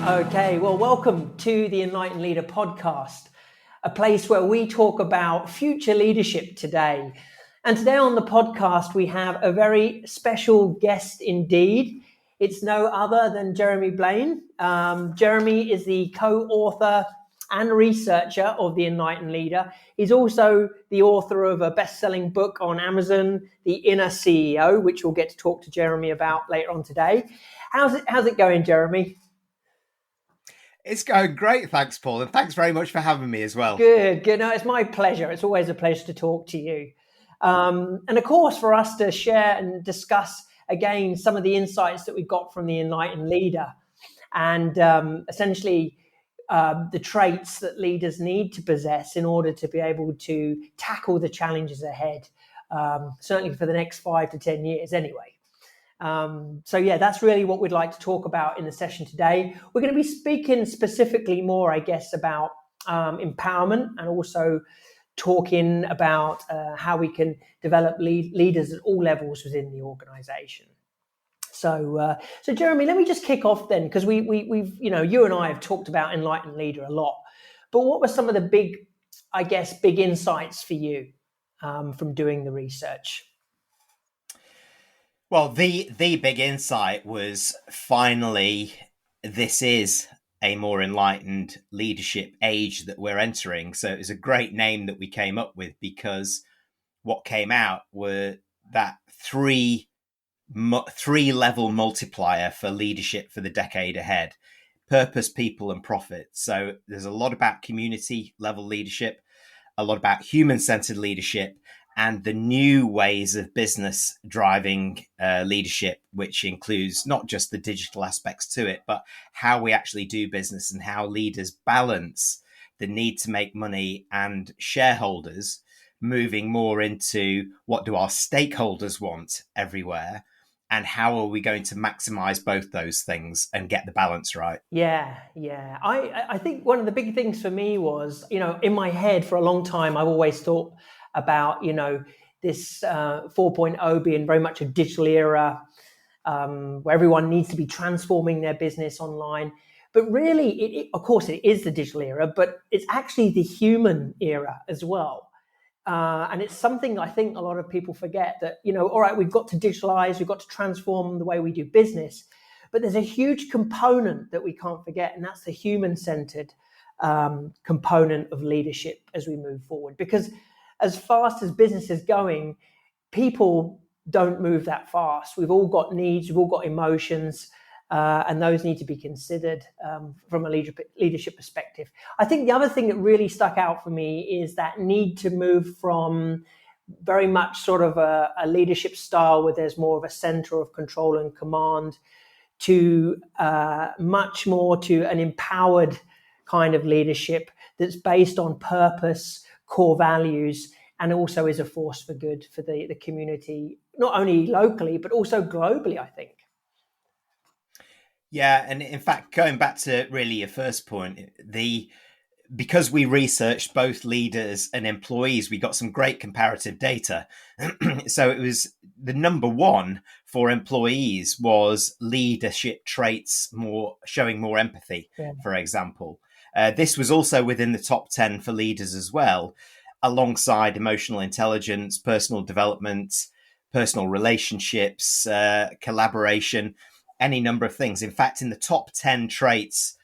Okay, well, welcome to the Enlightened Leader Podcast, a place where we talk about future leadership today. And today on the podcast, we have a very special guest indeed. It's no other than Jeremy Blain. Jeremy is the co-author and researcher of the Enlightened Leader. He's also the author of a best-selling book on Amazon, The Inner CEO, which we'll get to talk to Jeremy about later on today. How's it going, Jeremy? It's going great, thanks, Paul, and thanks very much for having me as well. Good. No, it's my pleasure. It's always a pleasure to talk to you. And of course, for us to share and discuss, again, some of the insights that we got from the Enlightened Leader and essentially the traits that leaders need to possess in order to be able to tackle the challenges ahead, certainly for the next 5 to 10 years anyway. That's really what we'd like to talk about in the session today. We're going to be speaking specifically more, I guess, about empowerment and also talking about how we can develop leaders at all levels within the organization. So Jeremy, let me just kick off then, because we've you and I have talked about Enlightened Leader a lot, but what were some of the big insights for you from doing the research? Well, the big insight was finally this is a more enlightened leadership age that we're entering. So it was a great name that we came up with, because what came out were that three level multiplier for leadership for the decade ahead: purpose, people, and profit. So there's a lot about community level leadership, a lot about human-centered leadership, and the new ways of business driving leadership, which includes not just the digital aspects to it, but how we actually do business and how leaders balance the need to make money and shareholders, moving more into what do our stakeholders want everywhere, and how are we going to maximize both those things and get the balance right? Yeah. I think one of the big things for me was, in my head for a long time, I've always thought about, this 4.0 being very much a digital era where everyone needs to be transforming their business online. But really, of course, it is the digital era, but it's actually the human era as well. And it's something I think a lot of people forget that, all right, we've got to digitalize, we've got to transform the way we do business. But there's a huge component that we can't forget, and that's the human-centered component of leadership as we move forward. Because as fast as business is going, people don't move that fast. We've all got needs, we've all got emotions, and those need to be considered from a leadership perspective. I think the other thing that really stuck out for me is that need to move from very much sort of a leadership style where there's more of a center of control and command to much more to an empowered kind of leadership that's based on purpose, core values, and also is a force for good for the community, not only locally, but also globally, I think. Yeah, and in fact, going back to really your first point, because we researched both leaders and employees, we got some great comparative data. So it was the number one for employees was leadership traits, showing more empathy, for example. This was also within the top 10 for leaders as well, alongside emotional intelligence, personal development, personal relationships, collaboration, any number of things. In fact, in the top 10 traits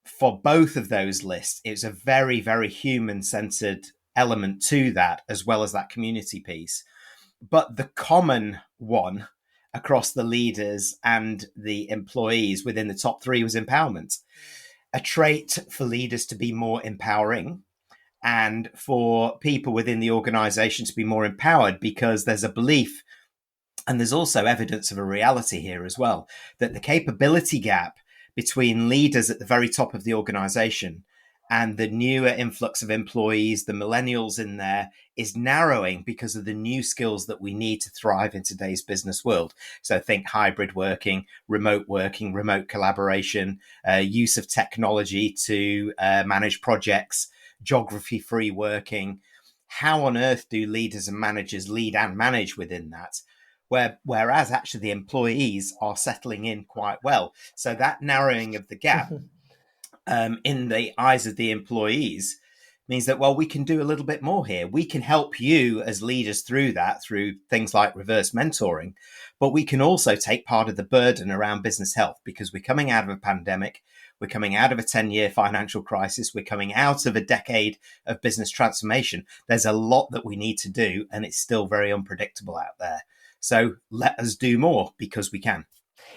for both of those lists, it's a very, very human-centered element to that, as well as that community piece. But the common one across the leaders and the employees within the top three was empowerment. A trait for leaders to be more empowering and for people within the organization to be more empowered, because there's a belief, and there's also evidence of a reality here as well, that the capability gap between leaders at the very top of the organization and the newer influx of employees, the millennials in there, is narrowing because of the new skills that we need to thrive in today's business world. So think hybrid working, remote collaboration, use of technology to manage projects, geography-free working. How on earth do leaders and managers lead and manage within that? whereas actually the employees are settling in quite well. So that narrowing of the gap in the eyes of the employees means that, well, we can do a little bit more here. We can help you as leaders through that, through things like reverse mentoring, but we can also take part of the burden around business health, because we're coming out of a pandemic. We're coming out of a 10-year financial crisis. We're coming out of a decade of business transformation. There's a lot that we need to do, and it's still very unpredictable out there. So let us do more, because we can.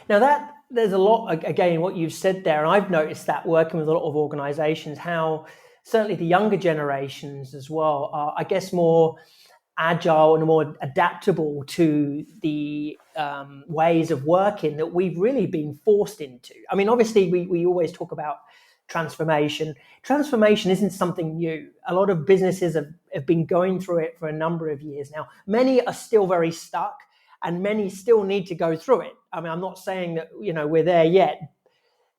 Now there's a lot, again, what you've said there, and I've noticed that working with a lot of organizations, how certainly the younger generations as well are, I guess, more agile and more adaptable to the ways of working that we've really been forced into. I mean, obviously, we always talk about transformation. Transformation isn't something new. A lot of businesses have been going through it for a number of years now. Many are still very stuck, and many still need to go through it. I mean, I'm not saying that, we're there yet,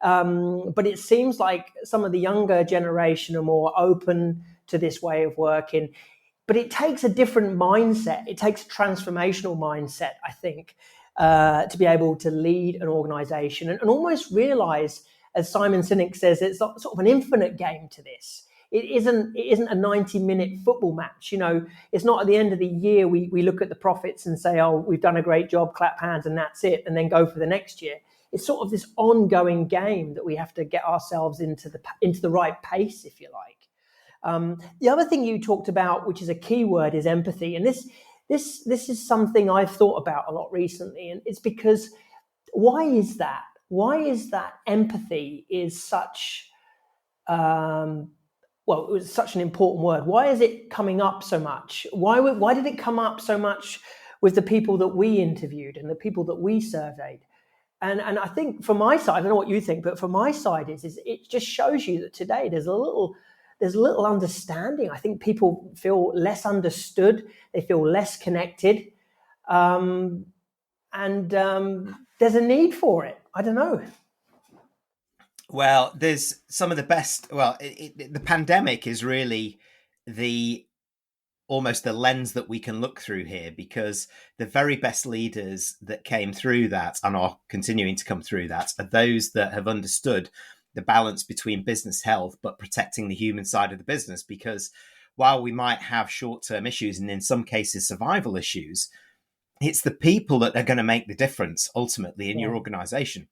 but it seems like some of the younger generation are more open to this way of working. But it takes a different mindset. It takes a transformational mindset, I think, to be able to lead an organization and almost realize, as Simon Sinek says, it's sort of an infinite game to this. It isn't a 90-minute football match. It's not at the end of the year we look at the profits and say, oh, we've done a great job, clap hands, and that's it, and then go for the next year. It's sort of this ongoing game that we have to get ourselves into the right pace, if you like. The other thing you talked about, which is a key word, is empathy. And this is something I've thought about a lot recently. And it's because, why is that? Why is that empathy is such, it was such an important word. Why is it coming up so much? Why did it come up so much with the people that we interviewed and the people that we surveyed? And I think from my side, I don't know what you think, but from my side is it just shows you that today there's a little understanding. I think people feel less understood. They feel less connected. And there's a need for it. I don't know. Well, there's some of the best. Well, the pandemic is really almost the lens that we can look through here, because the very best leaders that came through that and are continuing to come through that are those that have understood the balance between business health but protecting the human side of the business. Because while we might have short-term issues and in some cases survival issues, it's the people that are going to make the difference ultimately in your organization.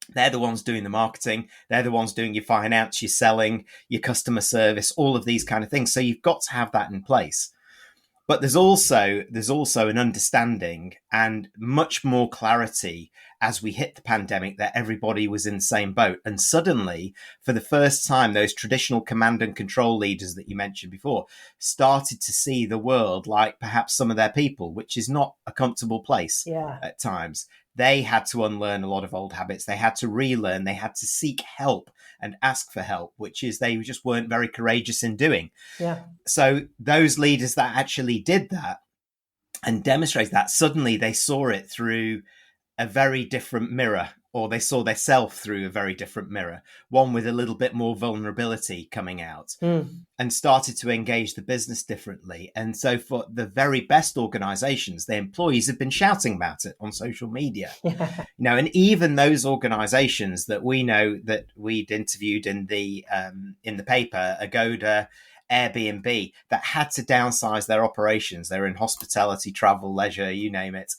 They're the ones doing the marketing. They're the ones doing your finance, your selling, your customer service, all of these kind of things. So you've got to have that in place. But there's also an understanding and much more clarity as we hit the pandemic that everybody was in the same boat. And suddenly, for the first time, those traditional command and control leaders that you mentioned before started to see the world like perhaps some of their people, which is not a comfortable place at times. They had to unlearn a lot of old habits. They had to relearn. They had to seek help and ask for help, which is they just weren't very courageous in doing. Yeah. So those leaders that actually did that and demonstrated that, suddenly they saw it through a very different mirror, or they saw themselves through a very different mirror, one with a little bit more vulnerability coming out, and started to engage the business differently. And so for the very best organizations, their employees have been shouting about it on social media. And even those organizations that we know that we'd interviewed in the paper, Agoda, Airbnb, that had to downsize their operations. They're in hospitality, travel, leisure, you name it.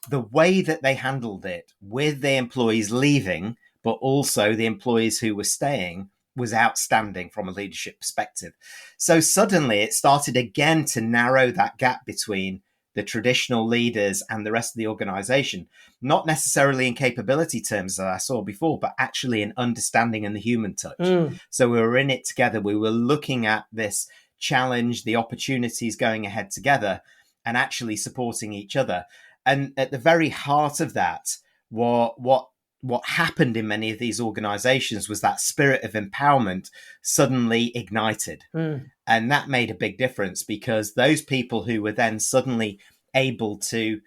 The way that they handled it with the employees leaving, but also the employees who were staying, was outstanding from a leadership perspective. So suddenly it started again to narrow that gap between the traditional leaders and the rest of the organization, not necessarily in capability terms, as I saw before, but actually in understanding and the human touch. So we were in it together. We were looking at this challenge, the opportunities going ahead together, and actually supporting each other. And at the very heart of that, what happened in many of these organizations was that spirit of empowerment suddenly ignited. And that made a big difference, because those people who were then suddenly able to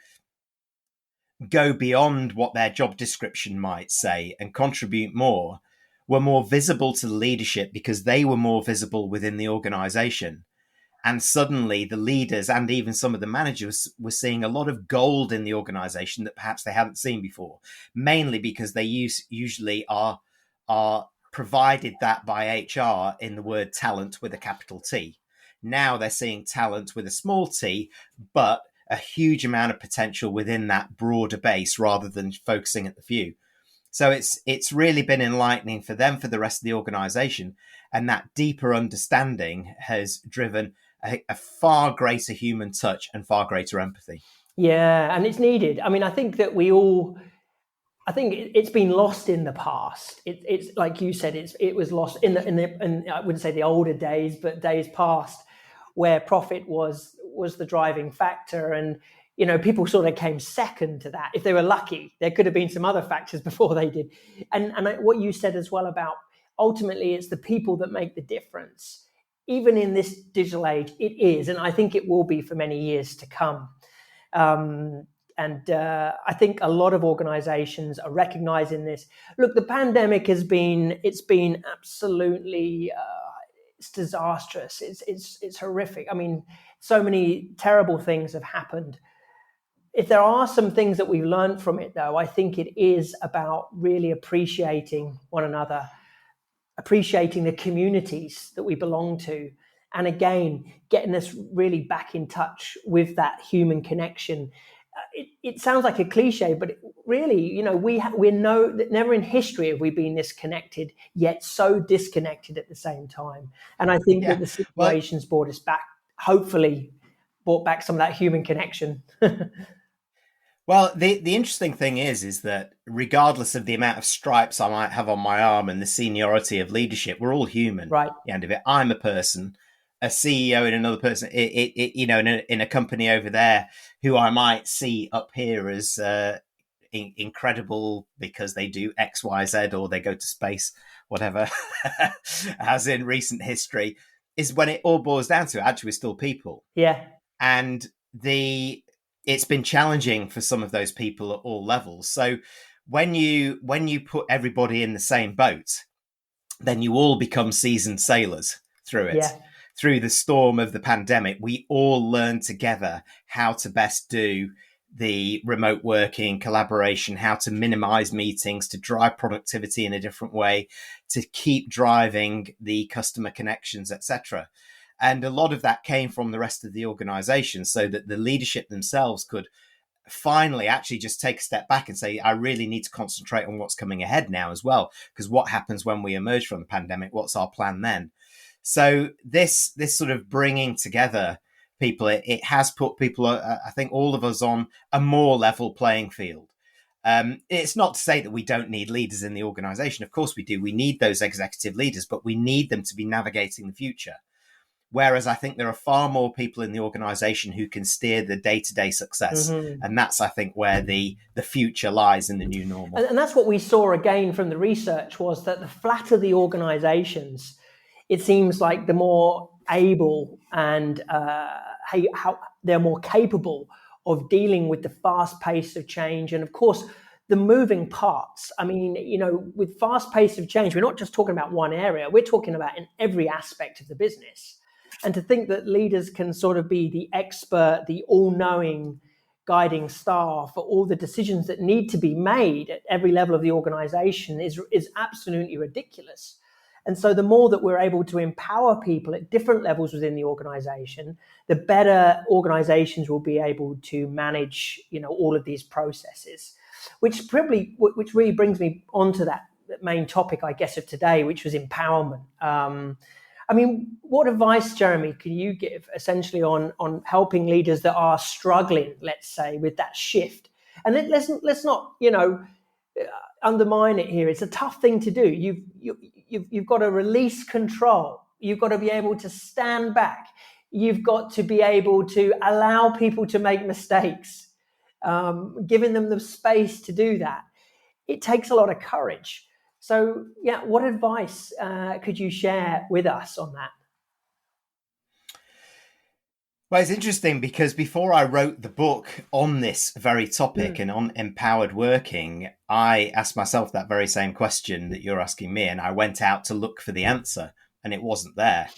go beyond what their job description might say and contribute more were more visible to the leadership, because they were more visible within the organization. And suddenly the leaders and even some of the managers were seeing a lot of gold in the organization that perhaps they hadn't seen before, mainly because they usually are provided that by HR in the word talent with a capital T. Now they're seeing talent with a small t, but a huge amount of potential within that broader base rather than focusing at the few. So it's really been enlightening for them, for the rest of the organization. And that deeper understanding has driven a far greater human touch and far greater empathy. Yeah, and it's needed. I mean, I think that I think it's been lost in the past. It's like you said, it was lost in I wouldn't say the older days, but days past, where profit was the driving factor, and people sort of came second to that. If they were lucky, there could have been some other factors before they did. And what you said as well about ultimately it's the people that make the difference. Even in this digital age, it is, and I think it will be for many years to come. And I think a lot of organizations are recognizing this. Look, the pandemic it's been absolutely it's disastrous. It's horrific. I mean, so many terrible things have happened. If there are some things that we've learned from it, though, I think it is about really appreciating one another, appreciating the communities that we belong to, and again, getting us really back in touch with that human connection. It sounds like a cliche, but really, we're never in history have we been this connected, yet so disconnected at the same time. And I think that the situations brought us back, hopefully brought back some of that human connection. Well, the interesting thing is that regardless of the amount of stripes I might have on my arm and the seniority of leadership, we're all human. Right. At the end of it, I'm a person, a CEO in another person, in a company over there who I might see up here as incredible because they do X, Y, Z, or they go to space, whatever, as in recent history, is when it all boils down to actually we're still people. Yeah. And it's been challenging for some of those people at all levels. So when you put everybody in the same boat, then you all become seasoned sailors through it. Yeah. Through the storm of the pandemic, we all learned together how to best do the remote working, collaboration, how to minimize meetings, to drive productivity in a different way, to keep driving the customer connections, etc. And a lot of that came from the rest of the organization, so that the leadership themselves could finally actually just take a step back and say, I really need to concentrate on what's coming ahead now as well. Because what happens when we emerge from the pandemic? What's our plan then? So this sort of bringing together people, it has put people, I think all of us, on a more level playing field. It's not to say that we don't need leaders in the organization. Of course we do. We need those executive leaders, but we need them to be navigating the future. Whereas I think there are far more people in the organization who can steer the day-to-day success. Mm-hmm. And that's, I think, where the future lies in the new normal. And that's what we saw again from the research, was that the flatter the organizations, it seems like the more able and how they're more capable of dealing with the fast pace of change. And of course, the moving parts. I mean, with fast pace of change, we're not just talking about one area, we're talking about in every aspect of the business. And to think that leaders can sort of be the expert, the all-knowing guiding star for all the decisions that need to be made at every level of the organization is absolutely ridiculous. And so the more that we're able to empower people at different levels within the organization, the better organizations will be able to manage, all of these processes, which really brings me onto that main topic, I guess, of today, which was empowerment. I mean, what advice, Jeremy, can you give essentially on helping leaders that are struggling, let's say, with that shift? And let's not, undermine it here. It's a tough thing to do. You've got to release control. You've got to be able to stand back. You've got to be able to allow people to make mistakes, giving them the space to do that. It takes a lot of courage. So, what advice could you share with us on that? Well, it's interesting because before I wrote the book on this very topic and on empowered working, I asked myself that very same question that you're asking me, and I went out to look for the answer and it wasn't there.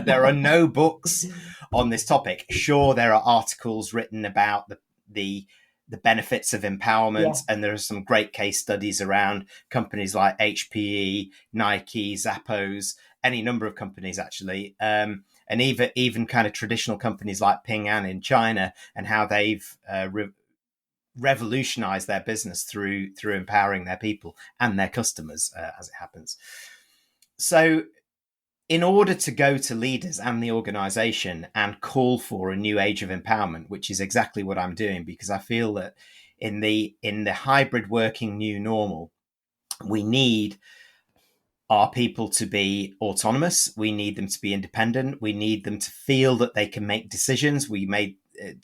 There are no books on this topic. Sure, there are articles written about the benefits of empowerment, and there are some great case studies around companies like HPE, Nike, Zappos, any number of companies actually, and even kind of traditional companies like Ping An in China, and how they've revolutionized their business through empowering their people and their customers, as it happens. So in order to go to leaders and the organization and call for a new age of empowerment, which is exactly what I'm doing, because I feel that in the hybrid working new normal, we need our people to be autonomous. We need them to be independent. We need them to feel that they can make decisions.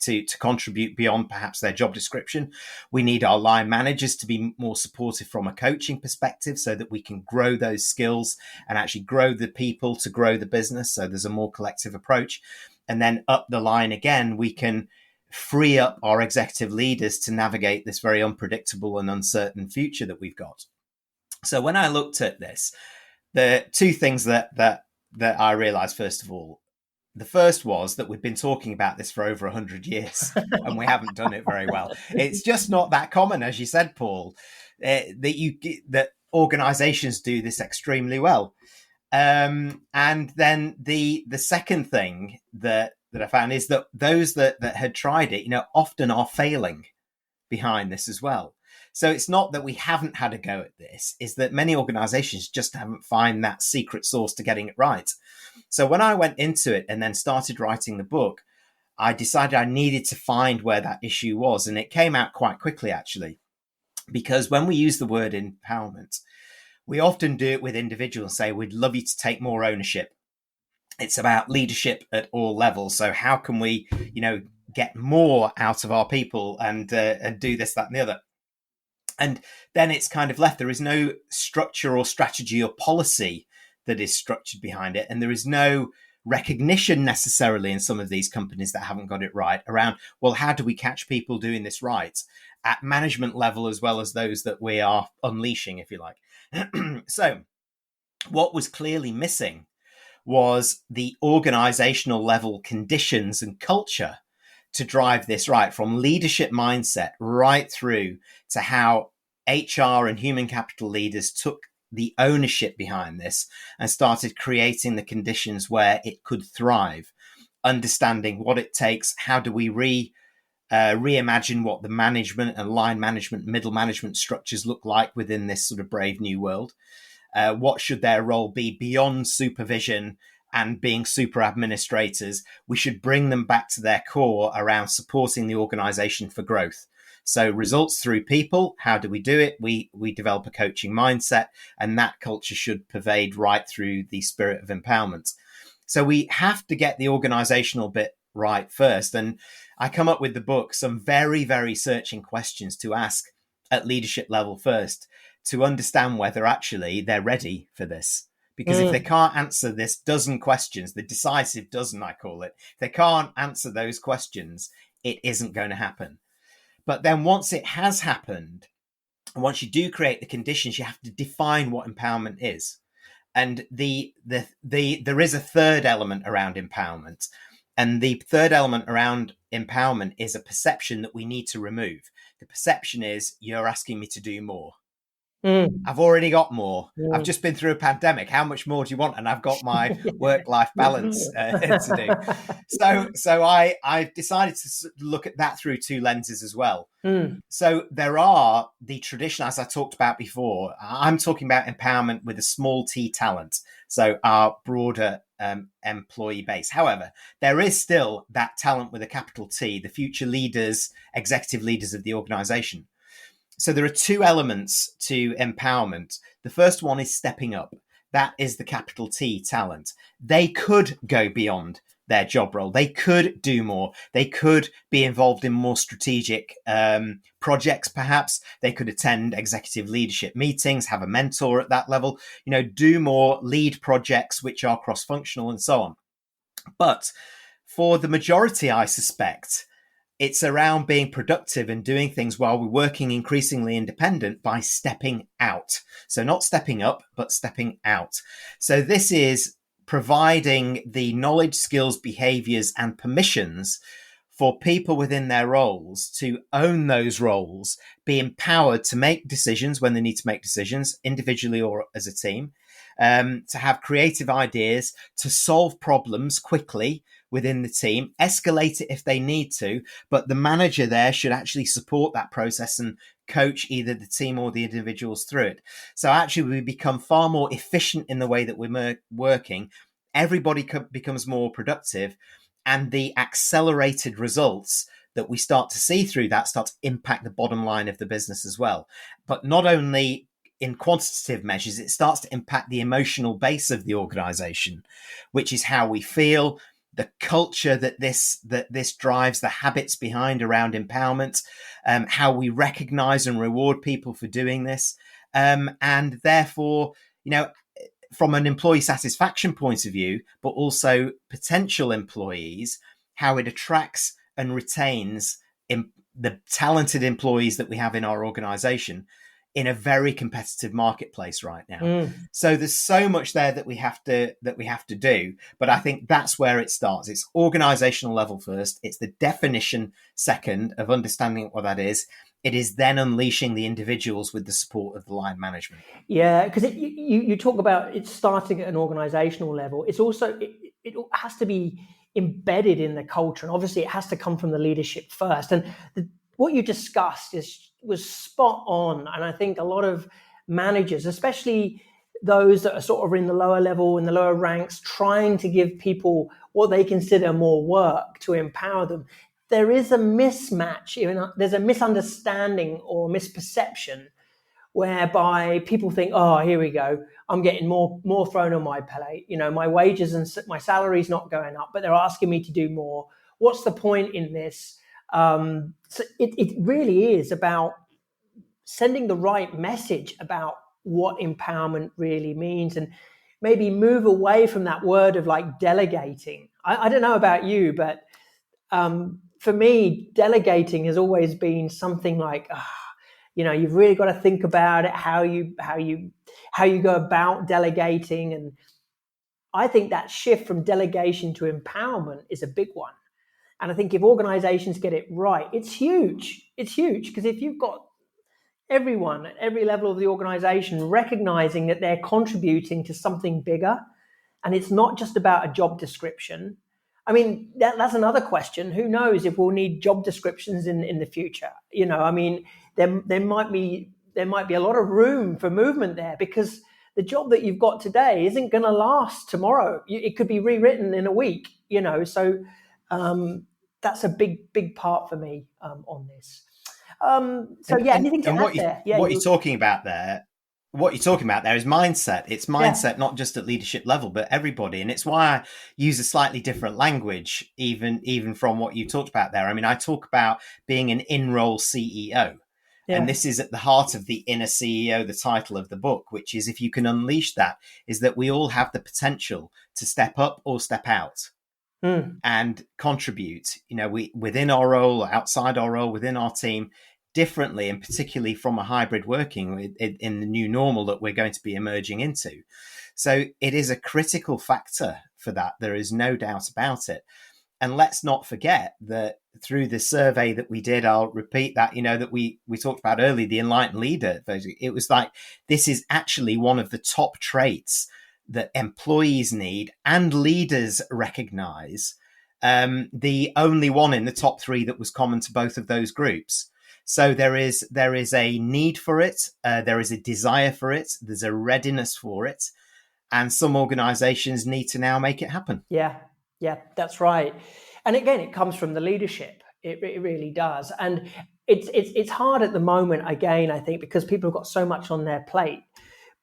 To contribute beyond perhaps their job description. We need our line managers to be more supportive from a coaching perspective, so that we can grow those skills and actually grow the people to grow the business. So there's a more collective approach. And then up the line again, we can free up our executive leaders to navigate this very unpredictable and uncertain future that we've got. So when I looked at this, the two things that I realized, first of all, the first was that we've been talking about this for over 100 years and we haven't done it very well. It's just not that common, as you said, Paul, that organizations do this extremely well. And then the second thing that I found is that those that had tried it, often are failing behind this as well. So it's not that we haven't had a go at this, is that many organizations just haven't found that secret sauce to getting it right. So when I went into it and then started writing the book, I decided I needed to find where that issue was. And it came out quite quickly, actually, because when we use the word empowerment, we often do it with individuals and say, we'd love you to take more ownership. It's about leadership at all levels. So how can we, get more out of our people and do this, that, and the other? And then it's kind of left. There is no structure or strategy or policy that is structured behind it. And there is no recognition necessarily in some of these companies that haven't got it right around, well, how do we catch people doing this right at management level, as well as those that we are unleashing, if you like. So what was clearly missing was the organizational level conditions and culture to drive this right, from leadership mindset right through to how HR and human capital leaders took the ownership behind this and started creating the conditions where it could thrive, understanding what it takes. How do we reimagine what the management and line management, middle management structures look like within this sort of brave new world? What should their role be beyond supervision and being super administrators? We should bring them back to their core around supporting the organization for growth. So results through people. How do we do it? We develop a coaching mindset, and that culture should pervade right through the spirit of empowerment. So we have to get the organizational bit right first. And I come up with the book some very, very searching questions to ask at leadership level first, to understand whether actually they're ready for this. Because if they can't answer this dozen questions, the decisive dozen, I call it, if they can't answer those questions, it isn't going to happen. But then once it has happened, and once you do create the conditions, you have to define what empowerment is. And there is a third element around empowerment. And the third element around empowerment is a perception that we need to remove. The perception is, you're asking me to do more. I've already got more. I've just been through a pandemic. How much more do you want? And I've got my work-life balance to do. So I've decided to look at that through two lenses as well. So there are the tradition, as I talked about before. I'm talking about empowerment with a small t talent. So our broader employee base. However, there is still that talent with a capital T, the future leaders, executive leaders of the organization. So there are two elements to empowerment. The first one is stepping up. That is the capital T talent. They could go beyond their job role. They could do more. They could be involved in more strategic projects, perhaps. They could attend executive leadership meetings, have a mentor at that level, do more, lead projects which are cross-functional and so on. But for the majority, I suspect, it's around being productive and doing things while we're working increasingly independent by stepping out. So not stepping up, but stepping out. So this is providing the knowledge, skills, behaviors, and permissions for people within their roles to own those roles, be empowered to make decisions when they need to make decisions, individually or as a team, to have creative ideas, to solve problems quickly within the team, escalate it if they need to, but the manager there should actually support that process and coach either the team or the individuals through it. So actually we become far more efficient in the way that we're working. Everybody becomes more productive, and the accelerated results that we start to see through that start to impact the bottom line of the business as well. But not only in quantitative measures, it starts to impact the emotional base of the organization, which is how we feel, the culture that this drives, the habits behind around empowerment, how we recognize and reward people for doing this. And therefore, from an employee satisfaction point of view, but also potential employees, how it attracts and retains the talented employees that we have in our organization in a very competitive marketplace right now. So there's so much there that we have to do, but I think that's where it starts. It's organizational level first. It's the definition second of understanding what that is. It is then unleashing the individuals with the support of the line management. Yeah, because you talk about it starting at an organizational level. It's also, it has to be embedded in the culture. And obviously it has to come from the leadership first. And what you discussed was spot on. And I think a lot of managers, especially those that are sort of in the lower level, in the lower ranks, trying to give people what they consider more work to empower them, there is a mismatch, there's a misunderstanding or misperception whereby people think, oh, here we go, I'm getting more thrown on my plate. My wages and my salary's not going up, but they're asking me to do more. What's the point in this? So it really is about sending the right message about what empowerment really means, and maybe move away from that word of like delegating. I don't know about you, but for me, delegating has always been something like, you've really got to think about it, how you go about delegating. And I think that shift from delegation to empowerment is a big one. And I think if organizations get it right, it's huge. It's huge, because if you've got everyone at every level of the organization recognizing that they're contributing to something bigger, and it's not just about a job description. I mean, that's another question. Who knows if we'll need job descriptions in the future? There might be a lot of room for movement there, because the job that you've got today isn't going to last tomorrow. It could be rewritten in a week. So that's a big part for me on this. Anything to add there? Yeah, what you're talking about there is mindset. It's mindset, not just at leadership level, but everybody. And it's why I use a slightly different language, even from what you talked about there. I mean, I talk about being an in-role CEO. Yeah. And this is at the heart of the Inner CEO, the title of the book, which is, if you can unleash that, is that we all have the potential to step up or step out and contribute, we within our role, outside our role, within our team, differently, and particularly from a hybrid working in the new normal that we're going to be emerging into. So it is a critical factor for that. There is no doubt about it. And let's not forget that through the survey that we did, I'll repeat that, that we talked about earlier, the Enlightened Leader, it was like, this is actually one of the top traits that employees need and leaders recognize. The only one in the top 3 that was common to both of those groups. So there is a need for it. There is a desire for it. There's a readiness for it. And some organizations need to now make it happen. Yeah, that's right. And again, it comes from the leadership. It really does. And it's hard at the moment, again, I think, because people have got so much on their plate.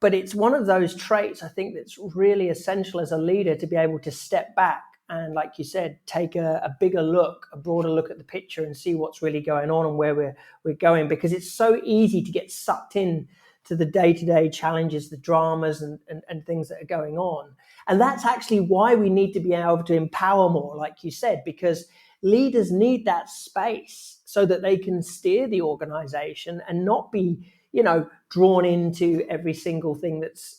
But it's one of those traits, I think, that's really essential as a leader, to be able to step back and, like you said, take a bigger look, a broader look at the picture, and see what's really going on and where we're going. Because it's so easy to get sucked in to the day-to-day challenges, the dramas and things that are going on. And that's actually why we need to be able to empower more, like you said, because leaders need that space so that they can steer the organization and not be, drawn into every single thing that's,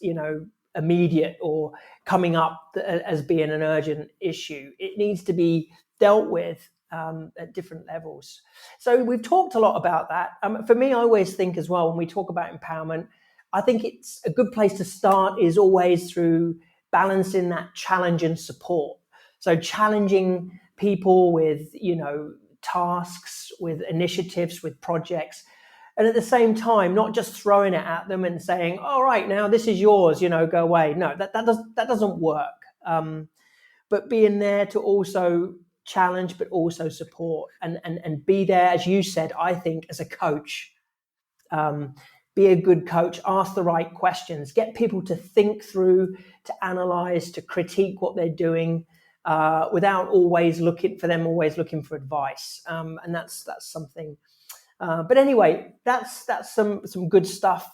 immediate or coming up as being an urgent issue. It needs to be dealt with at different levels. So we've talked a lot about that. For me, I always think as well, when we talk about empowerment, I think it's a good place to start is always through balancing that challenge and support. So challenging people with, tasks, with initiatives, with projects, and at the same time, not just throwing it at them and saying, "All right, now this is yours, go away." No, that doesn't work. But being there to also challenge, but also support, and be there, as you said, I think, as a coach. Be a good coach, ask the right questions, get people to think through, to analyze, to critique what they're doing, without always looking for advice. And that's something. But anyway, that's some good stuff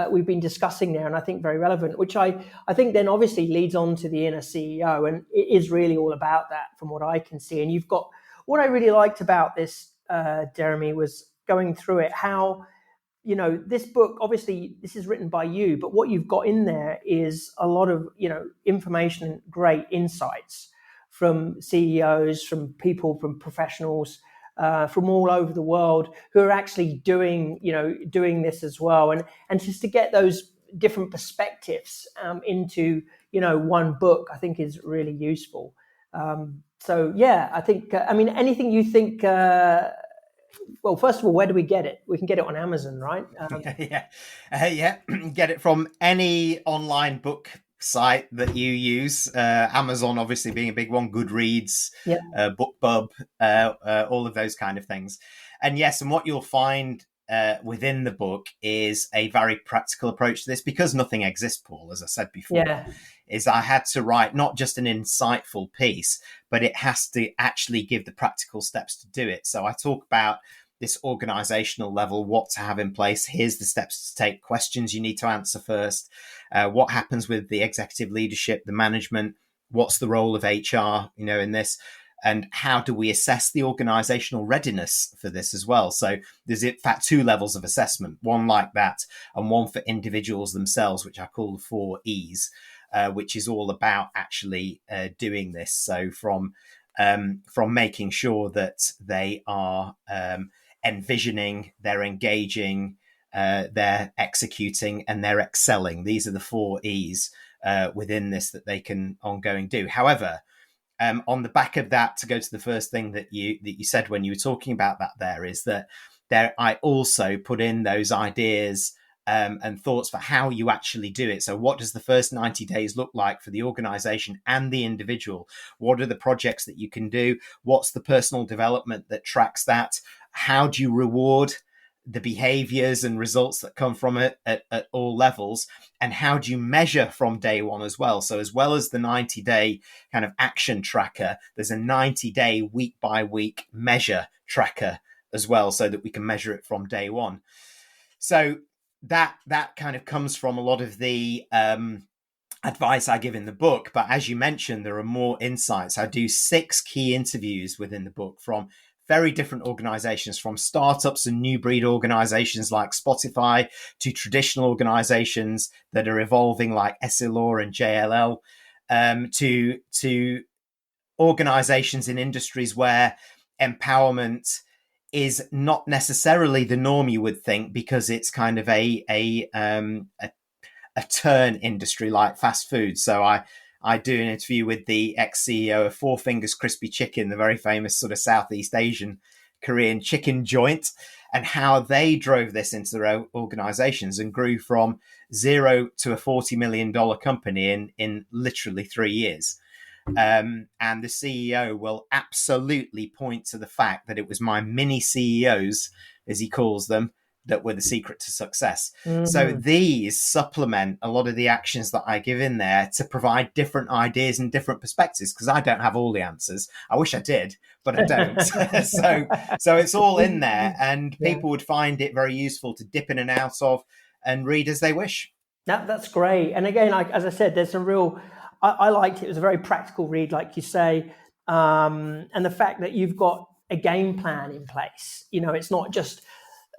we've been discussing there, and I think very relevant, which I think then obviously leads on to the inner CEO, and it is really all about that from what I can see. And you've got, what I really liked about this, Jeremy, was going through it, how, this book, obviously this is written by you, but what you've got in there is a lot of, information, great insights from CEOs, from people, from professionals, from all over the world who are actually doing this as well, and just to get those different perspectives into one book, I think is really useful. So yeah, I think anything you think. Well, first of all, where do we get it? We can get it on Amazon, right? Yeah. Get it from any online book site that you use. Amazon, obviously, being a big one. Goodreads, BookBub, all of those kind of things. And yes, and what you'll find within the book is a very practical approach to this, because nothing exists, Paul, as I said before. Is I had to write not just an insightful piece, but it has to actually give the practical steps to do it. So I talk about this organizational level, what to have in place. Here's the steps to take, questions you need to answer first. What happens with the executive leadership, the management? What's the role of HR, in this? And how do we assess the organizational readiness for this as well? So there's in fact 2 levels of assessment, one like that and one for individuals themselves, which I call the 4 E's. Which is all about actually doing this. So from making sure that they are envisioning, they're engaging, they're executing, and they're excelling. These are the 4 E's within this that they can ongoing do. However, on the back of that, to go to the first thing that you said when you were talking about that, there is that I also put in those ideas and thoughts for how you actually do it. So what does the first 90 days look like for the organization and the individual? What are the projects that you can do? What's the personal development that tracks that? How do you reward the behaviors and results that come from it at all levels? And how do you measure from day one as well? So as well as the 90-day kind of action tracker, there's a 90-day week by week measure tracker as well, so that we can measure it from day one. So that kind of comes from a lot of the advice I give in the book. But as you mentioned, there are more insights. I do 6 key interviews within the book from very different organizations, from startups and new breed organizations like Spotify to traditional organizations that are evolving like Essilor and JLL, to organizations in industries where empowerment is not necessarily the norm, you would think, because it's kind of a turn industry like fast food. So I do an interview with the ex-CEO of Four Fingers Crispy Chicken, the very famous sort of Southeast Asian Korean chicken joint, and how they drove this into their organizations and grew from 0 to a $40 million company in literally 3 years. And the CEO will absolutely point to the fact that it was my mini CEOs, as he calls them, that were the secret to success. Mm-hmm. So these supplement a lot of the actions that I give in there to provide different ideas and different perspectives, because I don't have all the answers. I wish I did, but I don't. so it's all in there, and people would find it very useful to dip in and out of and read as they wish. That's great. And again, as I said, there's some real... I liked it. It was a very practical read, like you say. And the fact that you've got a game plan in place, it's not just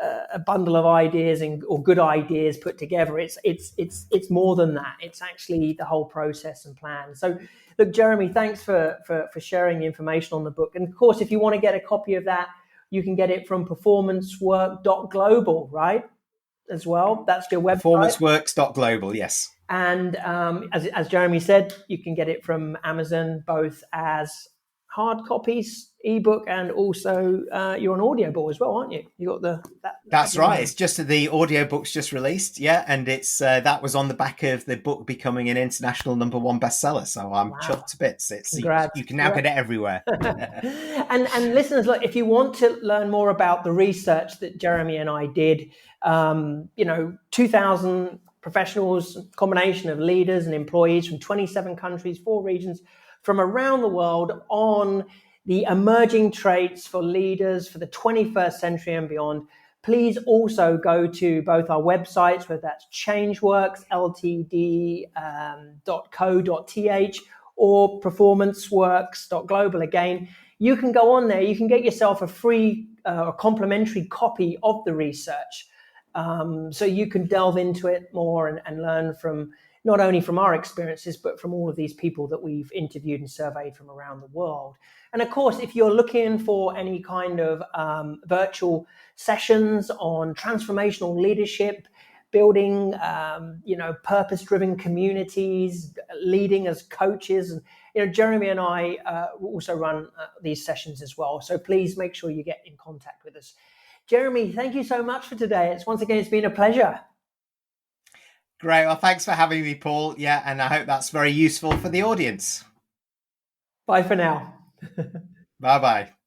a bundle of ideas or good ideas put together. It's more than that. It's actually the whole process and plan. So, look, Jeremy, thanks for sharing the information on the book. And of course, if you want to get a copy of that, you can get it from performancework.global, right? As well. That's your website. Performanceworks.global, yes. And as Jeremy said, you can get it from Amazon, both as hard copies, ebook, and also you're on Audible as well, aren't you? You got That's right. It's just the audiobook's just released, yeah, and it's that was on the back of the book becoming an international #1 bestseller. So I'm chuffed to bits. You can now get it everywhere. and listeners, look, if you want to learn more about the research that Jeremy and I did, 2,000 professionals, combination of leaders and employees from 27 countries, 4 regions from around the world on the emerging traits for leaders for the 21st century and beyond. Please also go to both our websites, whether that's changeworksltd.co.th or performanceworks.global. Again, you can go on there. You can get yourself a free or complimentary copy of the research. So you can delve into it more and learn from not only from our experiences, but from all of these people that we've interviewed and surveyed from around the world. And of course, if you're looking for any kind of virtual sessions on transformational leadership, building, purpose-driven communities, leading as coaches, and Jeremy and I also run these sessions as well. So please make sure you get in contact with us. Jeremy, thank you so much for today. It's been a pleasure. Great. Well, thanks for having me, Paul. Yeah, and I hope that's very useful for the audience. Bye for now. Bye-bye.